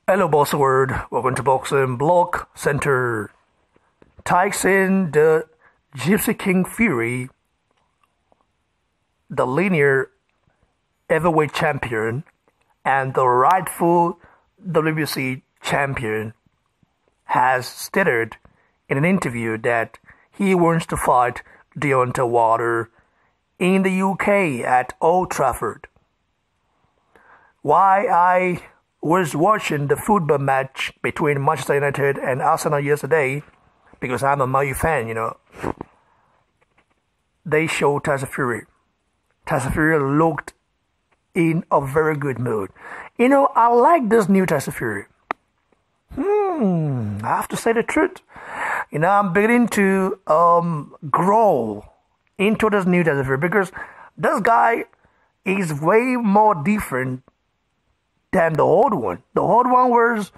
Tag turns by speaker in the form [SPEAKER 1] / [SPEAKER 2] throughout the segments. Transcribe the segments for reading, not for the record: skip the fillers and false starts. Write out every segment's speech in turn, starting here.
[SPEAKER 1] Hello, boss word. Welcome to Boxing Block Center. Tyson, the Gypsy King Fury, the linear heavyweight champion, and the rightful WBC champion, has stated in an interview that he wants to fight Deontay in the UK at Old Trafford. Why I was watching the football match between Manchester United and Arsenal yesterday, because I'm a Man U fan, they showed Tyson Fury. Tyson Fury looked in a very good mood. I like this new Tyson Fury. I have to say the truth. I'm beginning to grow into this new Tyson Fury because this guy is way more different than the old one. The old one was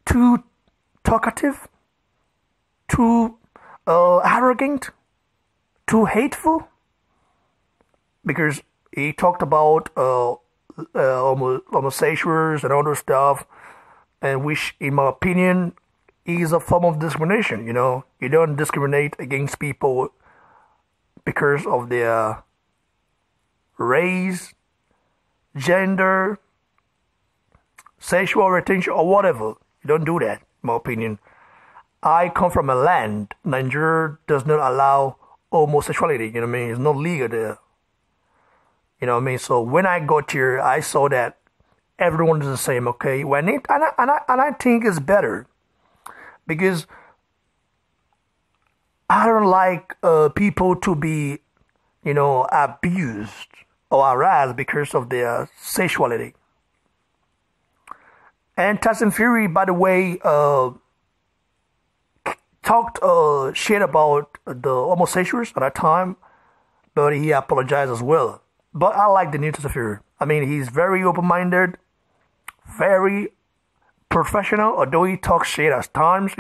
[SPEAKER 1] too talkative, too arrogant, too hateful, because he talked about homosexuals and other stuff, and which, in my opinion, is a form of discrimination. You don't discriminate against people because of their race, gender, sexual orientation, or whatever. You don't do that, in my opinion. I come from a land, Nigeria does not allow homosexuality, It's not legal there. So when I got here, I saw that everyone is the same, okay? And I think it's better because I don't like people to be, abused or harassed because of their sexuality. And Tyson Fury, by the way, talked shit about the homosexuals at that time, but he apologized as well. But I like the new Tyson Fury. He's very open-minded, very professional, although he talks shit at times,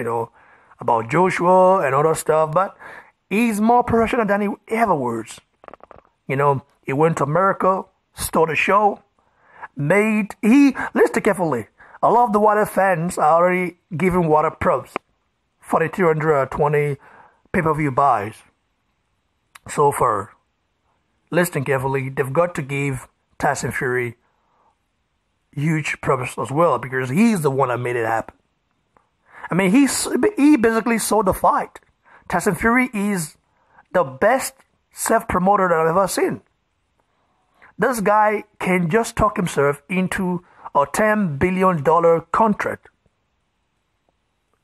[SPEAKER 1] about Joshua and other stuff, but he's more professional than he ever was. He went to America, started a show, listen carefully, a lot of the Water fans are already giving Water props for the 220 pay-per-view buys so far. Listen carefully, they've got to give Tyson Fury huge props as well because he's the one that made it happen. He basically sold the fight. Tyson Fury is the best self-promoter that I've ever seen. This guy can just talk himself into a $10 billion contract.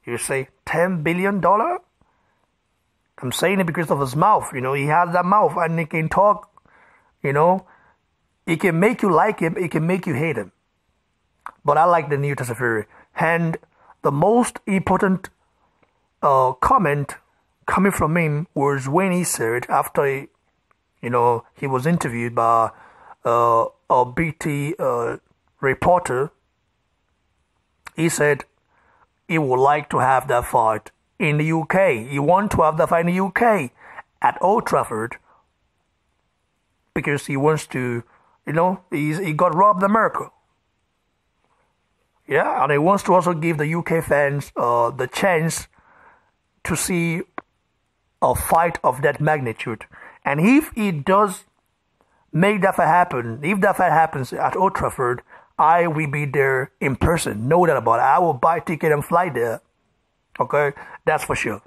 [SPEAKER 1] You say $10 billion? I'm saying it because of his mouth. He has that mouth and he can talk. He can make you like him. He can make you hate him. But I like the new Tyson Fury. And the most important comment coming from him was when he said, after he was interviewed by a BT reporter, he said he would like to have that fight in the UK. He wants to have that fight in the UK at Old Trafford because he wants to, he got robbed in America. Yeah, and he wants to also give the UK fans the chance to see a fight of that magnitude. And if he does make that fight happen, if that fight happens at Old Trafford, I will be there in person. Know that about it. I will buy a ticket and fly there. Okay? That's for sure.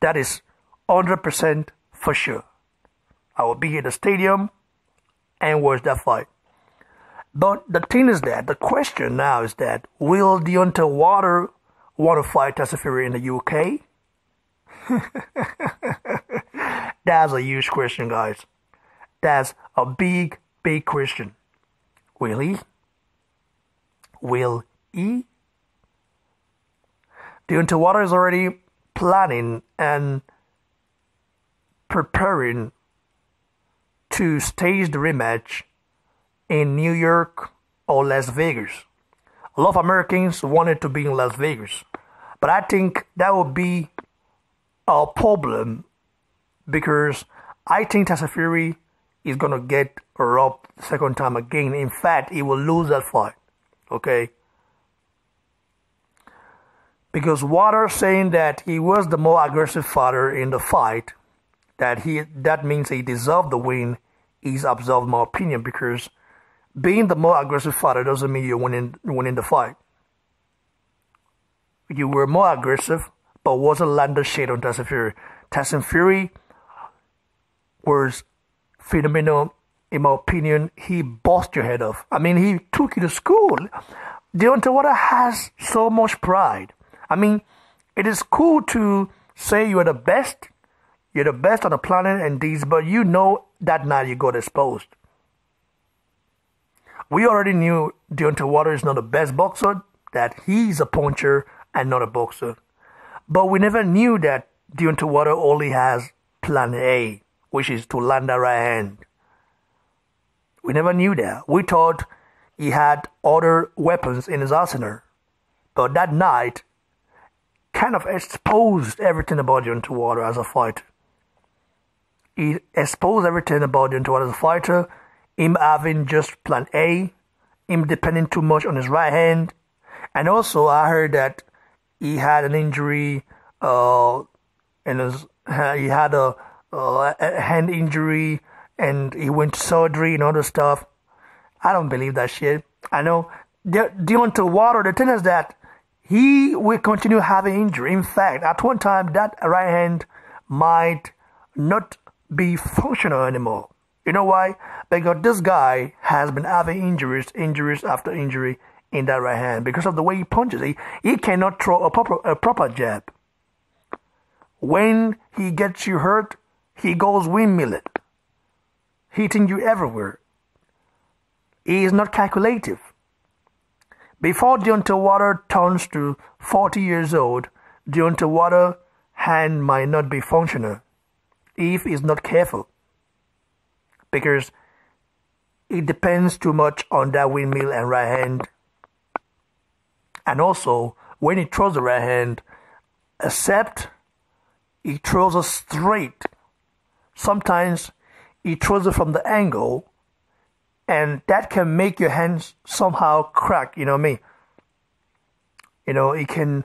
[SPEAKER 1] That is 100% for sure. I will be at the stadium and watch that fight. But the thing is that, the question now is that, will Deontay want to fight Tyson Fury in the UK? That's a huge question, guys. That's a big, big question. Will he? Will he? Deontay is already planning and preparing to stage the rematch in New York or Las Vegas. A lot of Americans wanted to be in Las Vegas, but I think that would be a problem because I think Tyson Fury is going to get robbed second time again. In fact, he will lose that fight. Okay? Because Wilder saying that he was the more aggressive fighter in the fight, that means he deserved the win, is observed my opinion, because being the more aggressive fighter doesn't mean you're winning the fight. You were more aggressive, but wasn't landed shade on Tyson Fury. Tyson Fury was phenomenal, in my opinion. He bossed your head off. I mean, he took you to school. Deontay Wilder has so much pride. I mean, it is cool to say you're the best on the planet and these, but you know that night you got exposed. We already knew Deontay Wilder is not the best boxer, that he's a puncher and not a boxer. But we never knew that Deontay Wilder only has plan A, which is to land that right hand. We never knew that. We thought he had other weapons in his arsenal. But that night kind of exposed everything about Deontay Wilder as a fighter. He exposed everything about Deontay Wilder as a fighter. Him having just plan A, him depending too much on his right hand. And also I heard that he had an injury he had a hand injury and he went to surgery and other stuff. I don't believe that shit. I know Deontay Wilder, the thing is that he will continue having injury. In fact, at one time that right hand might not be functional anymore. You know why? Because this guy has been having injuries after injury in that right hand because of the way he punches. He cannot throw a proper jab. When he gets you hurt, he goes windmilling, hitting you everywhere. He is not calculative. Before Deontay Wilder turns to 40 years old, Deontay Wilder's hand might not be functional if he's not careful, because it depends too much on that windmill and right hand. And also, when he throws the right hand, except he throws it straight, sometimes he throws it from the angle, and that can make your hands somehow crack, you know what I mean? You know, it can...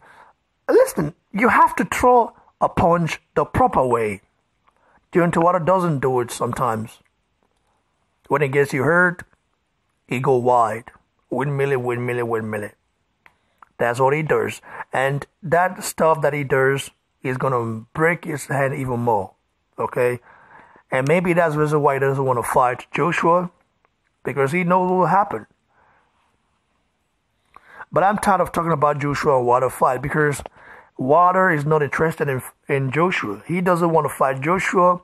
[SPEAKER 1] Listen, you have to throw a punch the proper way. Deontay Wilder doesn't do it sometimes. When it gets you hurt, he go wide. Windmill. That's what he does. And that stuff that he does is going to break his hand even more. Okay? And maybe that's the reason why he doesn't want to fight Joshua, because he knows what will happen. But I'm tired of talking about Joshua and Wilder fight, because Wilder is not interested in Joshua. He doesn't want to fight Joshua.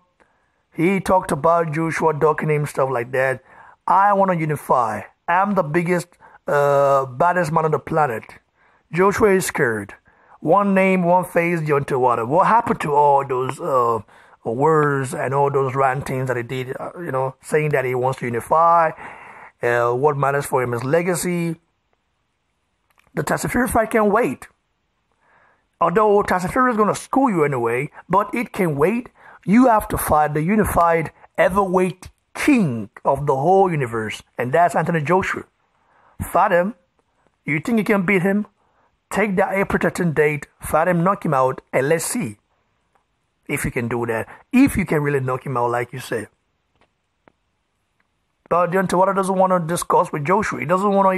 [SPEAKER 1] He talked about Joshua ducking him, stuff like that. I want to unify. I'm the biggest, baddest man on the planet. Joshua is scared. One name, one face, Deontay Wilder. What happened to all those words and all those rantings that he did, saying that he wants to unify? What matters for him is legacy. The Tyson Fury fight can wait. Although Tyson Fury is going to school you anyway, but it can wait. You have to fight the unified heavyweight king of the whole universe, and that's Anthony Joshua. Fight him. You think you can beat him? Take that April 13th date, fight him, knock him out, and let's see if you can do that. If you can really knock him out, like you said. But Deontay Wilder doesn't want to discuss with Joshua. He doesn't want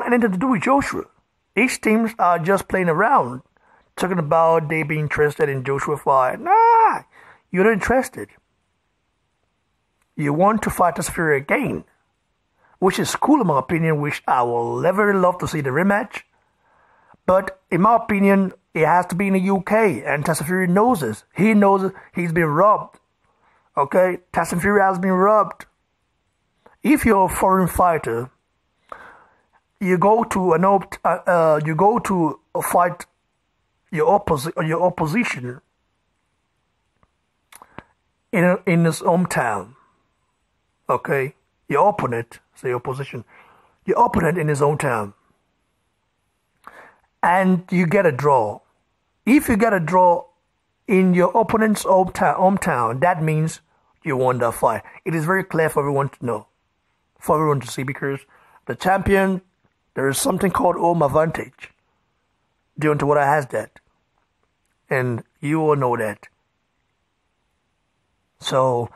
[SPEAKER 1] anything to do with Joshua. Each teams are just playing around, talking about they being interested in Joshua fight. Nah, you're not interested. You want to fight Tyson Fury again, which is cool in my opinion, which I will never love to see the rematch. But in my opinion, it has to be in the UK, and Tyson Fury knows this. He knows he's been robbed. Okay, Tyson Fury has been robbed. If you're a foreign fighter, you go to fight your opposition in his hometown. Okay, your opponent, say opposition, your opponent in his hometown, and you get a draw. If you get a draw in your opponent's hometown, that means you won that fight. It is very clear for everyone to know, for everyone to see, because The champion, there is something called home advantage. Deontay has that. And you all know that. So,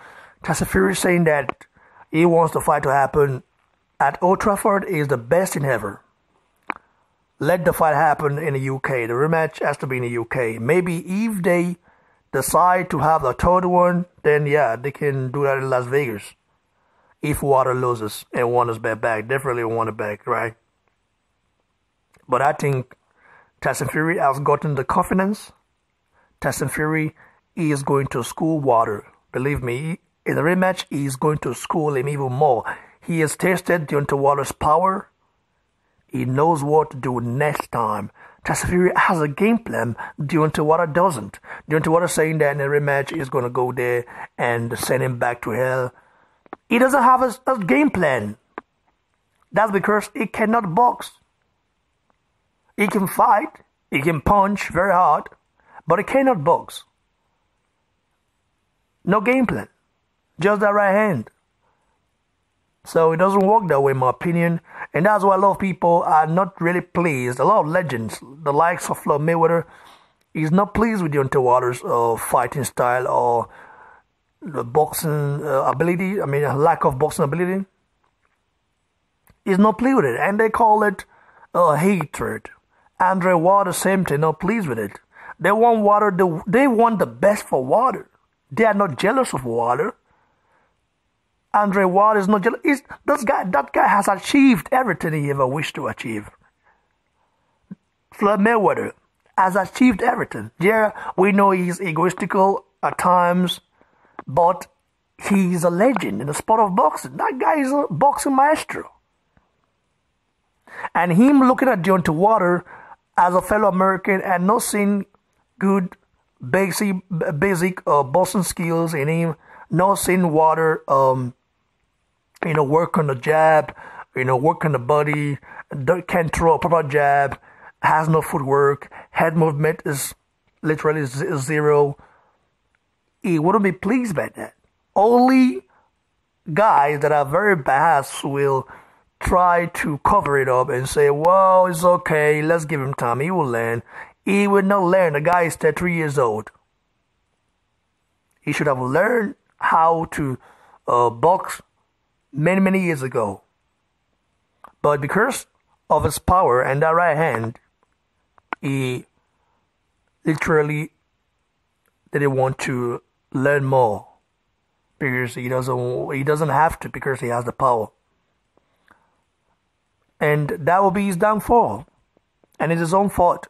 [SPEAKER 1] Tyson Fury saying that he wants the fight to happen at Old Trafford is the best thing ever. Let the fight happen in the UK. The rematch has to be in the UK. Maybe if they decide to have a third one, then yeah, they can do that in Las Vegas. If Water loses and wants his bet back, definitely want it back, right? But I think Tyson Fury has gotten the confidence. Tyson Fury is going to school Water. Believe me, in the rematch, he is going to school him even more. He has tasted Deontay Wilder's power. He knows what to do next time. Tyson Fury has a game plan. Deontay Wilder doesn't. Deontay Wilder saying that in the rematch he's going to go there and send him back to hell. He doesn't have a game plan. That's because he cannot box. He can fight. He can punch very hard. But he cannot box. No game plan. Just that right hand. So it doesn't work that way, in my opinion. And that's why a lot of people are not really pleased. A lot of legends, the likes of Floyd Mayweather, is not pleased with Deontay Wilder's fighting style or the boxing ability. I mean, lack of boxing ability. He's not pleased with it. And they call it hatred. Andre Wilder, same thing, not pleased with it. They want Wilder, they want the best for Wilder. They are not jealous of Wilder. Andre Wilder is not jealous. That guy has achieved everything he ever wished to achieve. Floyd Mayweather has achieved everything. Yeah, we know he's egoistical at times, but he's a legend in the sport of boxing. That guy is a boxing maestro. And him looking at Deontay Wilder as a fellow American and not seeing good basic boxing skills in him, not seeing Wilder work on the jab, work on the body, can't throw a proper jab, has no footwork, head movement is literally zero. He wouldn't be pleased by that. Only guys that are very biased will try to cover it up and say, well, it's okay, let's give him time, he will learn. He will not learn. The guy is 33 years old. He should have learned how to box many years ago. But because of his power and that right hand, he literally didn't want to learn more because he doesn't have to, because he has the power. And that will be his downfall. And it's his own fault.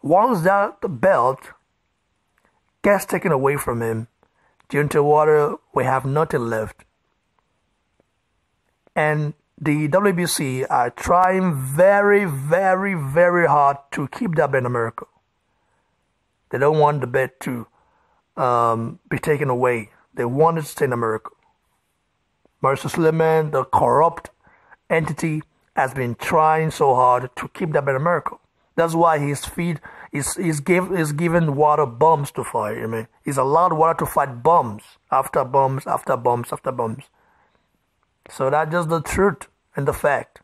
[SPEAKER 1] Once that belt gets taken away from him, Deontay Wilder will have nothing left. And the WBC are trying very hard to keep that bet in America. They don't want the bet to be taken away. They want it to stay in America. Marcus Suleiman, the corrupt entity, has been trying so hard to keep that bet in America. That's why he's given Wilder bums to fight. I mean, he's allowed Wilder to fight bums after bums after bums after bums. So that's just the truth and the fact.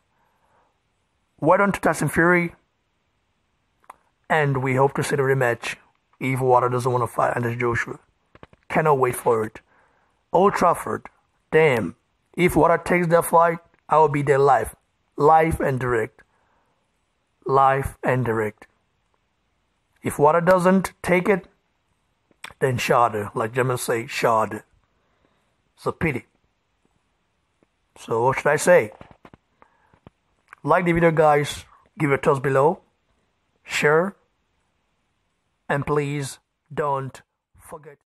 [SPEAKER 1] Well done to Tyson Fury, and we hope to see the rematch if Wilder doesn't want to fight Anthony Joshua. Cannot wait for it. Old Trafford, damn. If Wilder takes that fight, I will be there live and direct. Live and direct. If Wilder doesn't take it, then schade, like Germans say, schade. It's a pity. So what should I say? Like the video, guys. Give your thoughts below. Share. And please don't forget.